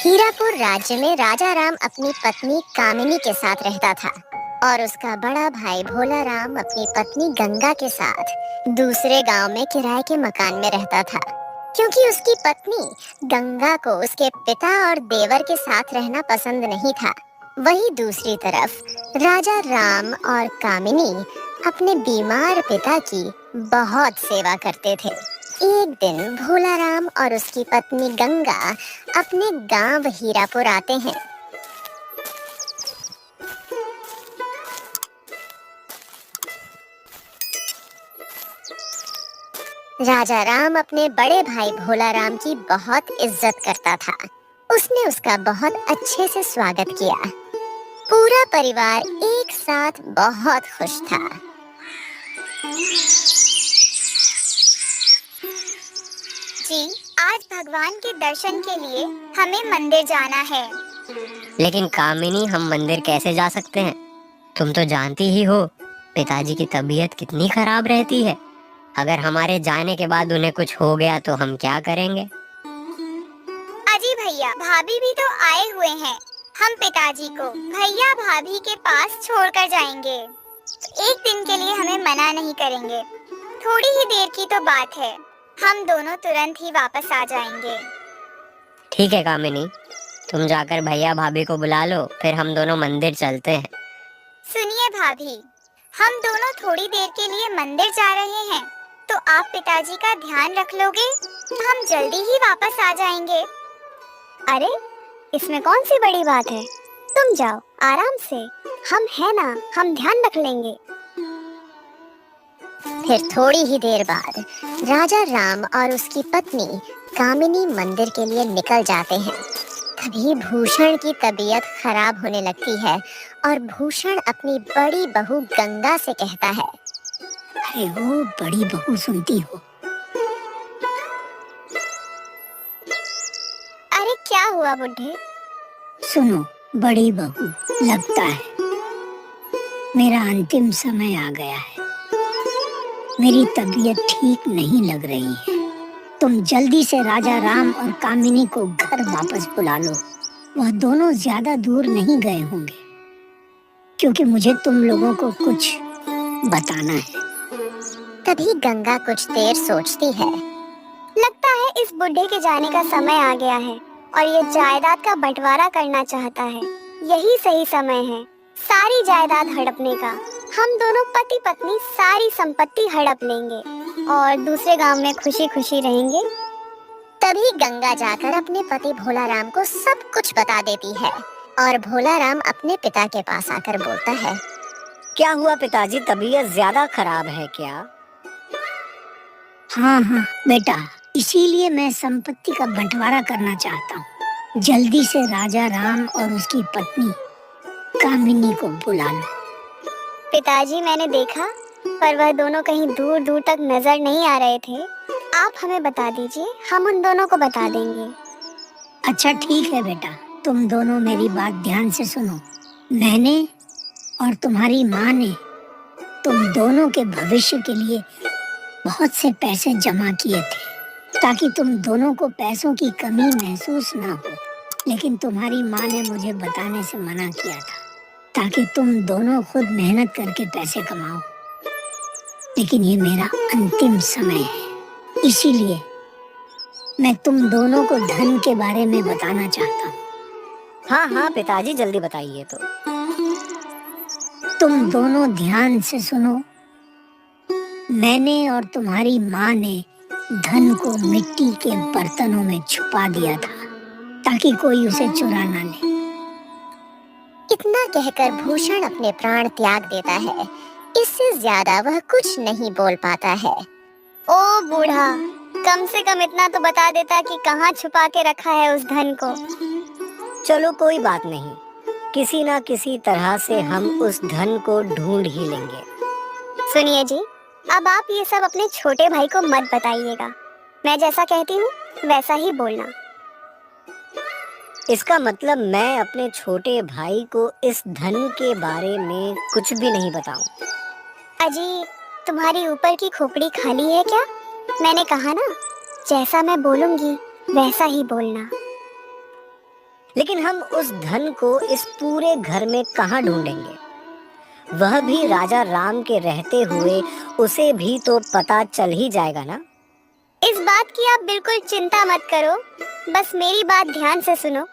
हीरापुर राज्य में राजा राम अपनी पत्नी कामिनी के साथ रहता था और उसका बड़ा भाई भोला राम अपनी पत्नी गंगा के साथ दूसरे गांव में किराए के मकान में रहता था। क्योंकि उसकी पत्नी गंगा को उसके पिता और देवर के साथ रहना पसंद नहीं था, वहीं दूसरी तरफ राजा राम और कामिनी अपने बीमार पिता की बहुत सेवा करते थे। एक दिन भोला राम और उसकी पत्नी गंगा अपने गांव हीरापुर आते हैं। राजा राम अपने बड़े भाई भोला राम की बहुत इज्जत करता था। उसने उसका बहुत अच्छे से स्वागत किया। पूरा परिवार एक साथ बहुत खुश था। जी, आज भगवान के दर्शन के लिए हमें मंदिर जाना है। लेकिन कामिनी, हम मंदिर कैसे जा सकते हैं? तुम तो जानती ही हो पिताजी की तबीयत कितनी खराब रहती है। अगर हमारे जाने के बाद उन्हें कुछ हो गया तो हम क्या करेंगे? अजी भैया, भाभी भी तो आए हुए हैं। हम पिताजी को भैया भाभी के पास छोड़कर जाएंगे। एक दिन के लिए हमें मना नहीं करेंगे। थोड़ी ही देर की तो बात है। हम दोनों तुरंत ही वापस आ जाएंगे। ठीक है कामिनी, तुम जाकर भैया भाभी को बुला लो, फिर हम दोनों मंदिर चलते हैं। सुनिए भाभी, हम दोनों थोड़ी देर के लिए मंदिर जा रहे हैं, तो आप पिताजी का ध्यान रख लोगे? हम जल्दी ही वापस आ जाएंगे। अरे, इसमें कौन सी बड़ी बात है? तुम जाओ आराम से, हम है ना, हम ध्यान रख लेंगे। फिर थोड़ी ही देर बाद राजा राम और उसकी पत्नी कामिनी मंदिर के लिए निकल जाते हैं। तभी भूषण की तबीयत खराब होने लगती है और भूषण अपनी बड़ी बहू गंगा से कहता है, अरे वो बड़ी बहू सुनती हो? अरे क्या हुआ बुढ़े? सुनो बड़ी बहू, लगता है मेरा अंतिम समय आ गया है। मेरी तबीयत ठीक नहीं लग रही है। तुम जल्दी से राजा राम और कामिनी को घर वापस बुला लो। वह दोनों ज्यादा दूर नहीं गए होंगे, क्योंकि मुझे तुम लोगों को कुछ बताना है। तभी गंगा कुछ देर सोचती है। लगता है इस बुढ़े के जाने का समय आ गया है और ये जायदाद का बंटवारा करना चाहता है। यही सही समय है सारी जायदाद हड़पने का। हम दोनों पति पत्नी सारी संपत्ति हड़प लेंगे और दूसरे गांव में खुशी खुशी रहेंगे। तभी गंगा जाकर अपने पति भोला राम को सब कुछ बता देती है और भोला राम अपने पिता के पास आकर बोलता है, क्या हुआ पिताजी, तबीयत ज्यादा खराब है क्या? हाँ बेटा, इसीलिए मैं संपत्ति का बंटवारा करना चाहता हूँ। जल्दी से राजा राम और उसकी पत्नी कामिनी को बुला लो। पिताजी, मैंने देखा पर वह दोनों कहीं दूर दूर तक नजर नहीं आ रहे थे। आप हमें बता दीजिए, हम उन दोनों को बता देंगे। अच्छा ठीक है बेटा, तुम दोनों मेरी बात ध्यान से सुनो। मैंने और तुम्हारी माँ ने तुम दोनों के भविष्य के लिए बहुत से पैसे जमा किए थे, ताकि तुम दोनों को पैसों की कमी महसूस ना हो। लेकिन तुम्हारी माँ ने मुझे बताने से मना किया था, ताकि तुम दोनों खुद मेहनत करके पैसे कमाओ। लेकिन ये मेरा अंतिम समय है, इसीलिए मैं तुम दोनों को धन के बारे में बताना चाहता हूँ। हाँ पिताजी, जल्दी बताइए। तो तुम दोनों ध्यान से सुनो। मैंने और तुम्हारी माँ ने धन को मिट्टी के बर्तनों में छुपा दिया था, ताकि कोई उसे चुरा ना ले। इतना कहकर भूषण अपने प्राण त्याग देता है। इससे ज्यादा वह कुछ नहीं बोल पाता है। ओ बूढ़ा, कम से कम इतना तो बता देता कि कहाँ छुपा के रखा है उस धन को। चलो कोई बात नहीं, किसी ना किसी तरह से हम उस धन को ढूंढ ही लेंगे। सुनिए जी, अब आप ये सब अपने छोटे भाई को मत बताइएगा। मैं जैसा कहती हूँ वैसा ही बोलना। इसका मतलब मैं अपने छोटे भाई को इस धन के बारे में कुछ भी नहीं बताऊं? अजी, तुम्हारी ऊपर की खोपड़ी खाली है क्या? मैंने कहा ना, जैसा मैं बोलूंगी वैसा ही बोलना। लेकिन हम उस धन को इस पूरे घर में कहाँ ढूंढेंगे? वह भी राजा राम के रहते हुए उसे भी तो पता चल ही जाएगा ना। इस बात की आप बिल्कुल चिंता मत करो, बस मेरी बात ध्यान से सुनो।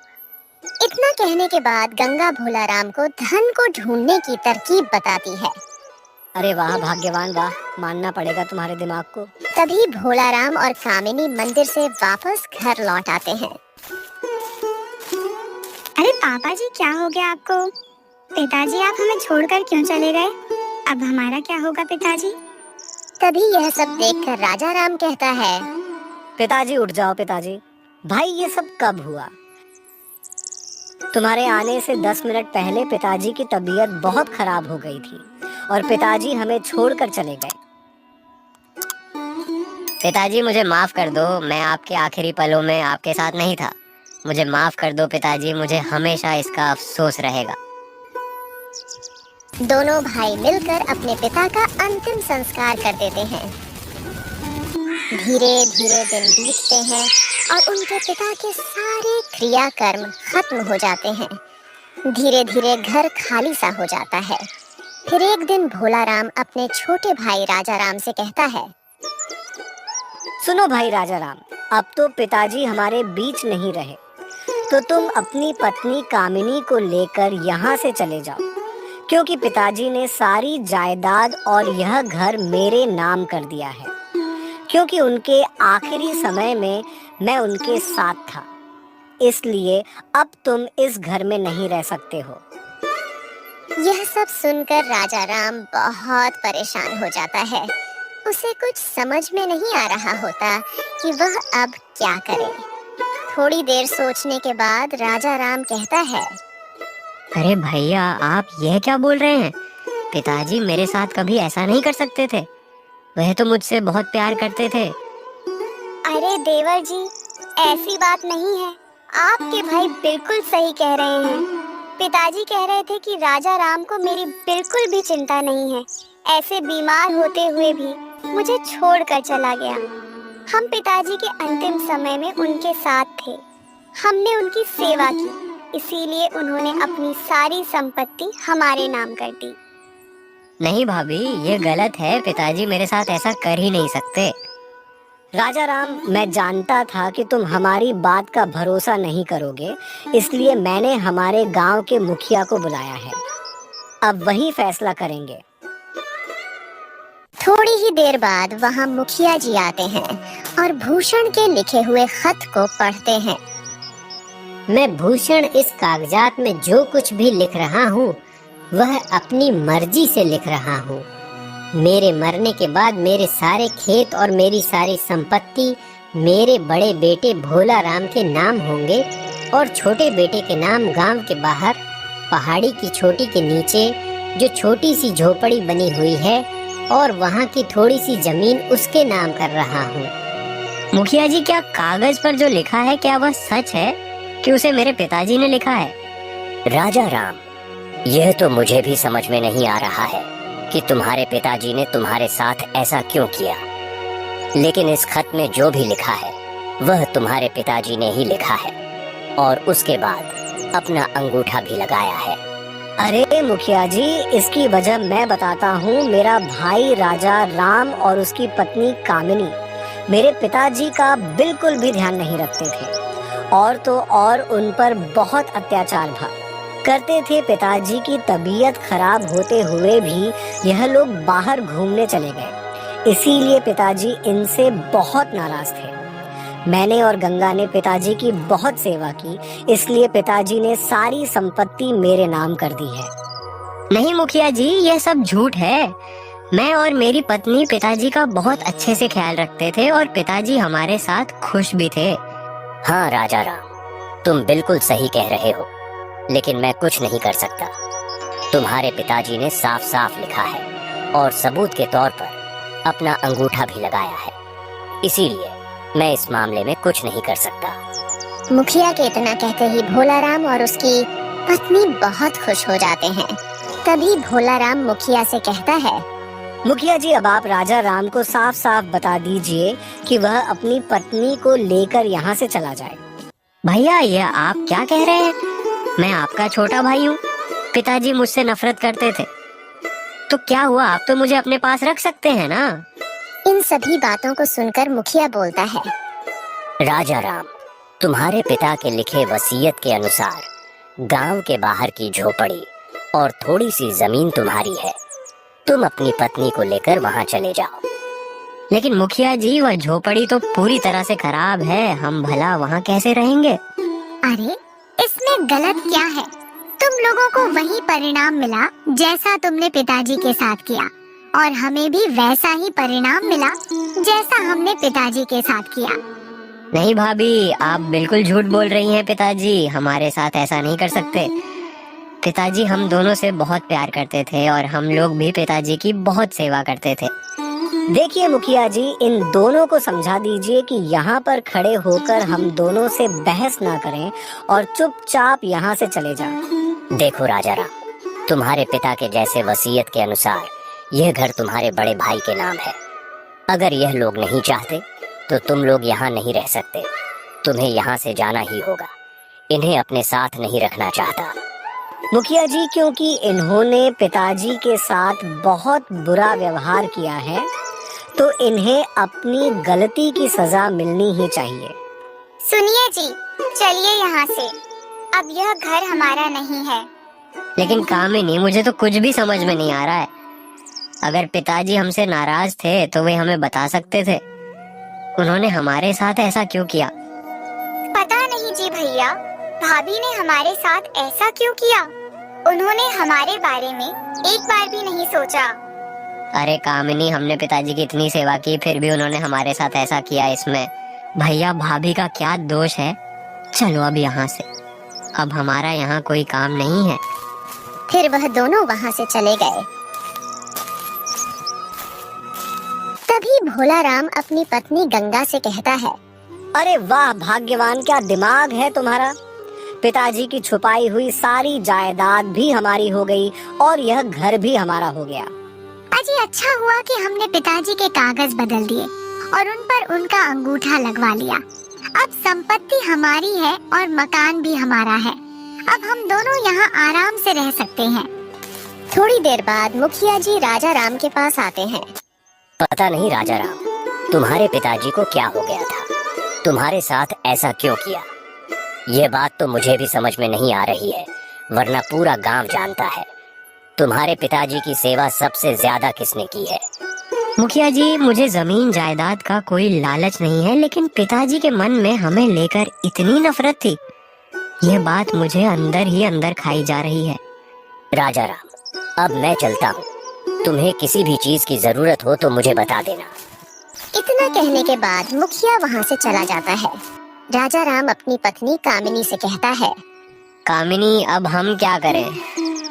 इतना कहने के बाद गंगा भोलाराम को धन को ढूंढने की तरकीब बताती है। अरे वाह भाग्यवान वाह, मानना पड़ेगा तुम्हारे दिमाग को। तभी भोलाराम और कामिनी मंदिर से वापस घर लौट आते हैं। अरे पापा जी, क्या हो गया आपको? पिताजी आप हमें छोड़कर क्यों चले गए? अब हमारा क्या होगा पिताजी? तभी यह सब देखकर राजा राम कहता है, पिताजी उठ जाओ पिताजी। भाई ये सब कब हुआ? तुम्हारे आने से 10 मिनट पहले पिताजी की तबीयत बहुत खराब हो गई थी और पिताजी हमें छोड़कर चले गए। पिताजी मुझे माफ कर दो, मैं आपके आखिरी पलों में आपके साथ नहीं था। मुझे माफ कर दो पिताजी, मुझे हमेशा इसका अफसोस रहेगा। दोनों भाई मिलकर अपने पिता का अंतिम संस्कार कर देते हैं। धीरे धीरे दिन बीतते हैं और उनके पिता के सारे क्रियाकर्म खत्म हो जाते हैं। धीरे धीरे घर खाली सा हो जाता है। फिर एक दिन भोलाराम अपने छोटे भाई राजा राम से कहता है, सुनो भाई राजा राम, अब तो पिताजी हमारे बीच नहीं रहे, तो तुम अपनी पत्नी कामिनी को लेकर यहाँ से चले जाओ, क्योंकि पिताजी ने सारी जायदाद और यह घर मेरे नाम कर दिया है, क्योंकि उनके आखिरी समय में मैं उनके साथ था। इसलिए अब तुम इस घर में नहीं रह सकते हो। यह सब सुनकर राजा राम बहुत परेशान हो जाता है। उसे कुछ समझ में नहीं आ रहा होता कि वह अब क्या करे। थोड़ी देर सोचने के बाद राजा राम कहता है, अरे भैया, आप यह क्या बोल रहे हैं? पिताजी मेरे साथ कभी ऐसा नहीं कर सकते थे। वह तो मुझसे बहुत प्यार करते थे। अरे देवर जी, ऐसी बात नहीं है। आपके भाई बिल्कुल सही कह रहे हैं। पिताजी कह रहे थे कि राजा राम को मेरी बिल्कुल भी चिंता नहीं है। ऐसे बीमार होते हुए भी मुझे छोड़कर चला गया। हम पिताजी के अंतिम समय में उनके साथ थे। हमने उनकी सेवा की, इसीलिए उन्होंने अपनी सारी संपत्ति हमारे नाम कर दी। नहीं भाभी, ये गलत है। पिताजी मेरे साथ ऐसा कर ही नहीं सकते। राजा राम, मैं जानता था कि तुम हमारी बात का भरोसा नहीं करोगे, इसलिए मैंने हमारे गांव के मुखिया को बुलाया है। अब वही फैसला करेंगे। थोड़ी ही देर बाद वहां मुखिया जी आते हैं और भूषण के लिखे हुए खत को पढ़ते हैं। मैं भूषण इस कागजात में जो कुछ भी लिख रहा हूँ वह अपनी मर्जी से लिख रहा हूँ। मेरे मरने के बाद मेरे सारे खेत और मेरी सारी संपत्ति मेरे बड़े बेटे भोला राम के नाम होंगे और छोटे बेटे के नाम गांव के बाहर पहाड़ी की चोटी के नीचे जो छोटी सी झोपड़ी बनी हुई है और वहाँ की थोड़ी सी जमीन उसके नाम कर रहा हूँ। मुखिया जी, क्या कागज पर जो लिखा है क्या वह सच है कि उसे मेरे पिताजी ने लिखा है? राजा राम, यह तो मुझे भी समझ में नहीं आ रहा है कि तुम्हारे पिताजी ने तुम्हारे साथ ऐसा क्यों किया, लेकिन इस खत में जो भी लिखा है वह तुम्हारे पिताजी ने ही लिखा है और उसके बाद अपना अंगूठा भी लगाया है। अरे मुखिया जी, इसकी वजह मैं बताता हूँ। मेरा भाई राजा राम और उसकी पत्नी कामिनी मेरे पिताजी का बिल्कुल भी ध्यान नहीं रखते थे और तो और उन पर बहुत अत्याचार करते थे। पिताजी की तबीयत खराब होते हुए भी यह लोग बाहर घूमने चले गए, इसीलिए पिताजी इनसे बहुत नाराज थे। मैंने और गंगा ने पिताजी की बहुत सेवा की, इसलिए पिताजी ने सारी संपत्ति मेरे नाम कर दी है। नहीं मुखिया जी, यह सब झूठ है। मैं और मेरी पत्नी पिताजी का बहुत अच्छे से ख्याल रखते थे और पिताजी हमारे साथ खुश भी थे। हाँ राजा राम, तुम बिल्कुल सही कह रहे हो, लेकिन मैं कुछ नहीं कर सकता। तुम्हारे पिताजी ने साफ साफ लिखा है और सबूत के तौर पर अपना अंगूठा भी लगाया है, इसीलिए मैं इस मामले में कुछ नहीं कर सकता। मुखिया के इतना कहते ही भोलाराम और उसकी पत्नी बहुत खुश हो जाते हैं। तभी भोलाराम मुखिया से कहता है, मुखिया जी, अब आप राजा राम को साफ साफ बता दीजिए कि वह अपनी पत्नी को लेकर यहाँ से चला जाए। भैया ये आप क्या कह रहे हैं? मैं आपका छोटा भाई हूँ। पिताजी मुझसे नफरत करते थे, तो क्या हुआ, आप तो मुझे अपने पास रख सकते हैं ना? इन सभी बातों को सुनकर मुखिया बोलता है, राजा राम, तुम्हारे पिता के लिखे वसीयत के अनुसार गांव के बाहर की झोपड़ी और थोड़ी सी जमीन तुम्हारी है। तुम अपनी पत्नी को लेकर वहां चले जाओ। लेकिन मुखिया जी, वह झोपड़ी तो पूरी तरह से खराब है, हम भला वहां कैसे रहेंगे? अरे इसमें गलत क्या है? तुम लोगों को वही परिणाम मिला जैसा तुमने पिताजी के साथ किया, और हमें भी वैसा ही परिणाम मिला जैसा हमने पिताजी के साथ किया। नहीं भाभी, आप बिल्कुल झूठ बोल रही हैं। पिताजी हमारे साथ ऐसा नहीं कर सकते। पिताजी हम दोनों से बहुत प्यार करते थे और हम लोग भी पिताजी की बहुत सेवा करते थे। देखिए मुखिया जी, इन दोनों को समझा दीजिए कि यहाँ पर खड़े होकर हम दोनों से बहस ना करें और चुपचाप यहाँ से चले जाएं। देखो राजा राम, तुम्हारे पिता के जैसे वसीयत के अनुसार यह घर तुम्हारे बड़े भाई के नाम है। अगर यह लोग नहीं चाहते तो तुम लोग यहाँ नहीं रह सकते। तुम्हें यहाँ से जाना ही होगा। इन्हें अपने साथ नहीं रखना चाहता मुखिया जी, क्योंकि इन्होंने पिताजी के साथ बहुत बुरा व्यवहार किया है, तो इन्हें अपनी गलती की सजा मिलनी ही चाहिए। सुनिए जी, चलिए यहाँ से, अब यह घर हमारा नहीं है। लेकिन कामिनी, मुझे तो कुछ भी समझ में नहीं आ रहा है। अगर पिताजी हमसे नाराज थे तो वे हमें बता सकते थे। उन्होंने हमारे साथ ऐसा क्यों किया? पता नहीं जी भैया, भाभी ने हमारे साथ ऐसा क्यों किया? उन्होंने हमारे बारे में एक बार भी नहीं सोचा। अरे कामिनी, हमने पिताजी की इतनी सेवा की, फिर भी उन्होंने हमारे साथ ऐसा किया। इसमें भैया भाभी का क्या दोष है? चलो अब यहाँ से, अब हमारा यहाँ कोई काम नहीं है। फिर वह दोनों वहाँ से चले गए। तभी भोला राम अपनी पत्नी गंगा से कहता है, अरे वाह भाग्यवान, क्या दिमाग है तुम्हारा। पिताजी की छुपाई हुई सारी जायदाद भी हमारी हो गई और यह घर भी हमारा हो गया। अजी अच्छा हुआ कि हमने पिताजी के कागज बदल दिए और उन पर उनका अंगूठा लगवा लिया। अब संपत्ति हमारी है और मकान भी हमारा है। अब हम दोनों यहाँ आराम से रह सकते हैं। थोड़ी देर बाद मुखिया जी राजा राम के पास आते हैं। पता नहीं राजा राम, तुम्हारे पिताजी को क्या हो गया था, तुम्हारे साथ ऐसा क्यों किया? ये बात तो मुझे भी समझ में नहीं आ रही है, वरना पूरा गांव जानता है। तुम्हारे पिताजी की सेवा सबसे ज्यादा किसने की है? मुखिया जी, मुझे जमीन जायदाद का कोई लालच नहीं है, लेकिन पिताजी के मन में हमें लेकर इतनी नफरत थी, यह बात मुझे अंदर ही अंदर खाई जा रही है। राजा राम, अब मैं चलता हूँ। तुम्हें किसी भी चीज की जरूरत हो तो मुझे बता देना। इतना कहने के बाद मुखिया वहाँ से चला जाता है। राजा राम अपनी पत्नी कामिनी से कहता है, कामिनी, अब हम क्या करें?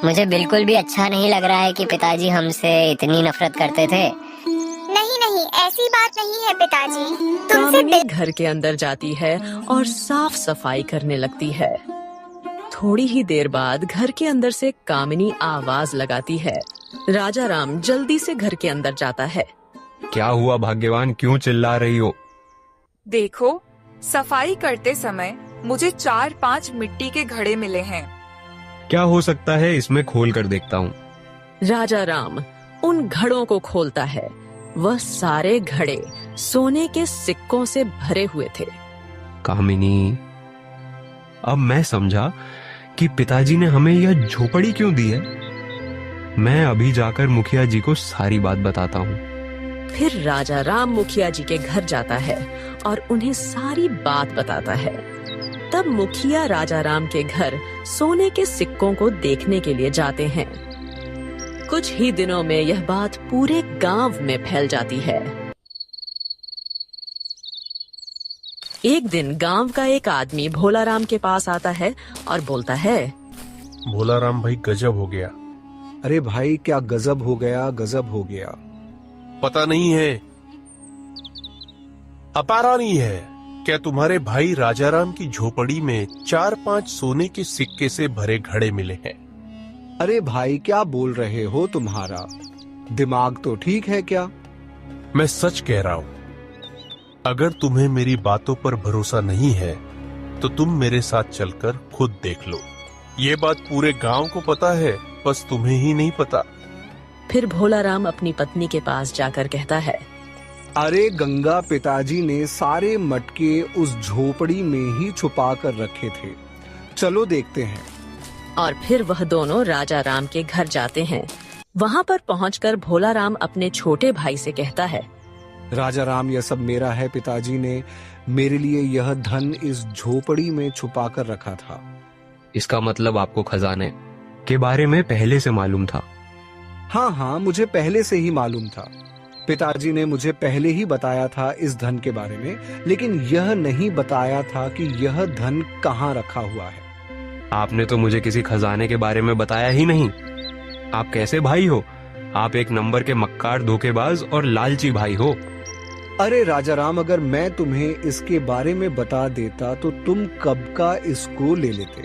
मुझे बिल्कुल भी अच्छा नहीं लग रहा है कि पिताजी हमसे इतनी नफरत करते थे। नहीं नहीं, ऐसी बात नहीं है पिताजी। कामिनी घर के अंदर जाती है और साफ सफाई करने लगती है। थोड़ी ही देर बाद घर के अंदर से कामिनी आवाज लगाती है। राजा राम जल्दी से घर के अंदर जाता है। क्या हुआ भाग्यवान, क्यों चिल्ला रही हो? देखो, सफाई करते समय मुझे 4-5 मिट्टी के घड़े मिले हैं। क्या हो सकता है, इसमें खोल कर देखता हूँ। राजा राम उन घड़ों को खोलता है। वह सारे घड़े सोने के सिक्कों से भरे हुए थे। कामिनी, अब मैं समझा कि पिताजी ने हमें यह झोपड़ी क्यों दी है। मैं अभी जाकर मुखिया जी को सारी बात बताता हूँ। फिर राजा राम मुखिया जी के घर जाता है और उन्हें सारी बात बताता है। तब मुखिया राजा राम के घर सोने के सिक्कों को देखने के लिए जाते हैं। कुछ ही दिनों में यह बात पूरे गांव में फैल जाती है। एक दिन गांव का एक आदमी भोला राम के पास आता है और बोलता है, भोला राम भाई, गजब हो गया। अरे भाई, क्या गजब हो गया, गजब हो गया। पता नहीं है, अपारा नहीं है, क्या तुम्हारे भाई राजा राम की झोपड़ी में 4-5 सोने के सिक्के से भरे घड़े मिले हैं। अरे भाई, क्या बोल रहे हो? तुम्हारा दिमाग तो ठीक है क्या? मैं सच कह रहा हूँ। अगर तुम्हें मेरी बातों पर भरोसा नहीं है तो तुम मेरे साथ चलकर खुद देख लो। ये बात पूरे गांव को पता है, बस तुम्हें ही नहीं पता। फिर भोला राम अपनी पत्नी के पास जाकर कहता है, अरे गंगा, पिताजी ने सारे मटके उस झोपड़ी में ही छुपा कर रखे थे, चलो देखते हैं। और फिर वह दोनों राजा राम के घर जाते हैं। वहाँ पर पहुंचकर भोला राम अपने छोटे भाई से कहता है, राजा राम, यह सब मेरा है। पिताजी ने मेरे लिए यह धन इस झोपड़ी में छुपा कर रखा था। इसका मतलब आपको खजाने के बारे में पहले से मालूम था? हाँ, मुझे पहले से ही मालूम था। पिताजी ने मुझे पहले ही बताया था इस धन के बारे में, लेकिन यह नहीं बताया था कि यह धन कहाँ रखा हुआ है। आपने तो मुझे किसी खजाने के बारे में बताया ही नहीं। आप कैसे भाई हो? आप एक नंबर के मक्कार, धोखेबाज और लालची भाई हो। अरे राजा राम, अगर मैं तुम्हें इसके बारे में बता देता तो तुम कब का इसको ले लेते।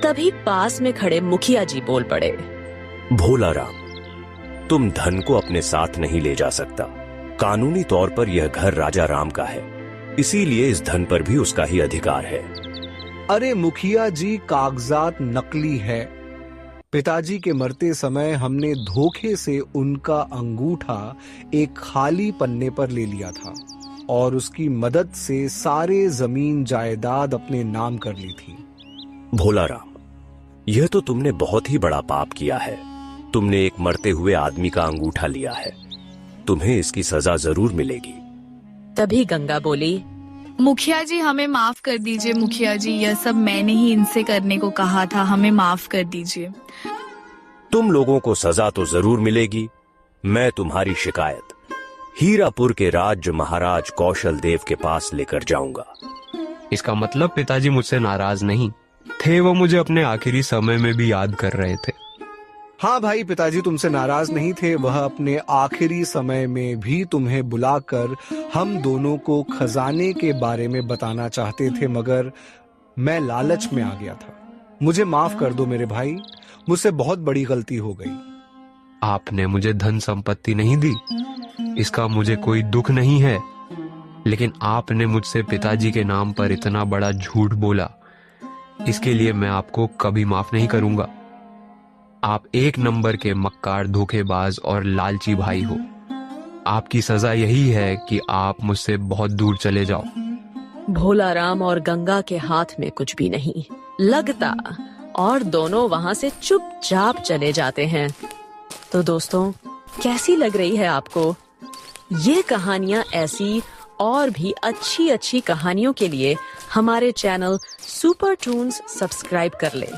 तभी पास में खड़े मुखिया जी बोल पड़े, भोला राम, तुम धन को अपने साथ नहीं ले जा सकता। कानूनी तौर पर यह घर राजा राम का है, इसीलिए इस धन पर भी उसका ही अधिकार है। अरे मुखिया जी, कागजात नकली है। पिताजी के मरते समय हमने धोखे से उनका अंगूठा एक खाली पन्ने पर ले लिया था और उसकी मदद से सारे जमीन जायदाद अपने नाम कर ली थी। भोला राम, यह तो तुमने बहुत ही बड़ा पाप किया है। तुमने एक मरते हुए आदमी का अंगूठा लिया है, तुम्हें इसकी सजा जरूर मिलेगी। तभी गंगा बोली, मुखिया जी हमें माफ कर दीजिए। मुखिया जी, यह सब मैंने ही इनसे करने को कहा था, हमें माफ कर दीजिए। तुम लोगों को सजा तो जरूर मिलेगी। मैं तुम्हारी शिकायत हीरापुर के राज्य महाराज कौशल देव के पास लेकर जाऊंगा। इसका मतलब पिताजी मुझसे नाराज नहीं थे, वो मुझे अपने आखिरी समय में भी याद कर रहे थे। हाँ भाई, पिताजी तुमसे नाराज नहीं थे। वह अपने आखिरी समय में भी तुम्हें बुलाकर हम दोनों को खजाने के बारे में बताना चाहते थे, मगर मैं लालच में आ गया था। मुझे माफ कर दो मेरे भाई, मुझसे बहुत बड़ी गलती हो गई। आपने मुझे धन संपत्ति नहीं दी, इसका मुझे कोई दुख नहीं है, लेकिन आपने मुझसे पिताजी के नाम पर इतना बड़ा झूठ बोला, इसके लिए मैं आपको कभी माफ नहीं करूंगा। आप एक नंबर के मक्कार, धोखेबाज और लालची भाई हो। आपकी सजा यही है कि आप मुझसे बहुत दूर चले जाओ। भोला राम और गंगा के हाथ में कुछ भी नहीं लगता और दोनों वहां से चुपचाप चले जाते हैं। तो दोस्तों, कैसी लग रही है आपको ये कहानियां? ऐसी और भी अच्छी अच्छी कहानियों के लिए हमारे चैनल सुपर टून्स सब्सक्राइब कर लें।